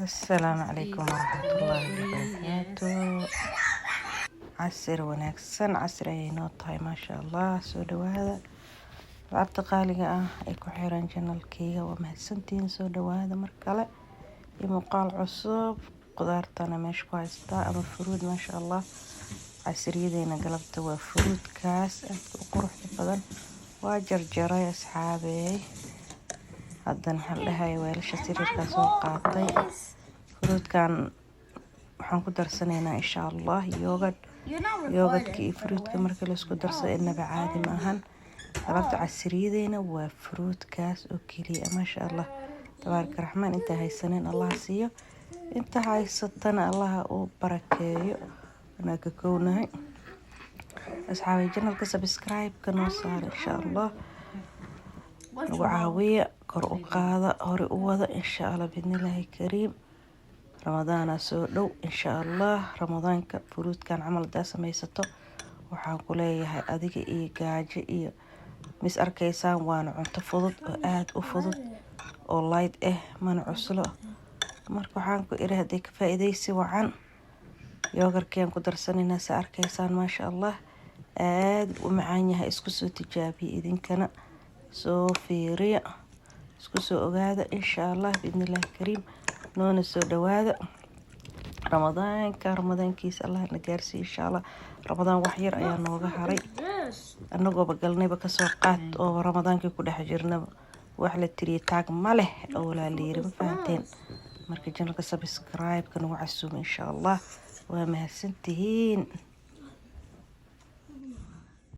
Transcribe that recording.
السلام عليكم ورحمة الله وبركاته. عسر ونكسن عسر أي نوت هاي ما شاء الله سودو هذا لعبت قالقة أيكو حيران جنال كيغا ومهسنتين سودو هذا مركلة يمقال عصوب قدارتنا مش كويستا أما فروض ما شاء الله عسريدينا قلبت وفروض كاس وقروح بدن وجرجرة يا أصحابي هذا نحلها ويلش سرير كاسو قاطي فروض كان waxaan ku darsanaynaa insha Allah yogurt iyo fruitka marka la isku darsado inaba caadi ma ahan alaabta casriyadeena waa fruitkaas oo kaliya masha Allah tabaaraka raxmaan inta haysaneen Allah siiyo inta haysatana Allah uu barakeeyo anaka koonahay asxaabay channelka subscribe ka noo saar insha Allah nagu caawiya kor u qaada hore u wada insha Allah bidnillaahi kariim رمضان سودو إن شاء الله رمضان كفروت كان عمل دا سميستو waxaan ku leeyahay adiga iyo gaajo iyo mis arkaysaan waan cunto fudud oo aad u fudud oo light mana cuslo marka waxaan ku iraahday ka faa'iideysi wacan yogurkeen ku darsanayna sa arkaysaan ma sha Allah aad u macaan yahay isku soo tijaabiye idinkana soo fiiriya isku soo ogaada insha Allah bidnillaahi kariim نون السوداء هذا رمضان كيس الله نجارسي إن شاء الله رمضان وحير أيام نوجه هري النجوا بقلنا بكسوقات أو رمضان كي كل حجرنا وحلة تري تاج ماله أولا ليرم فهمتين مركز جنك سبسكرايب كانوا عسوم إن شاء الله وما سنتين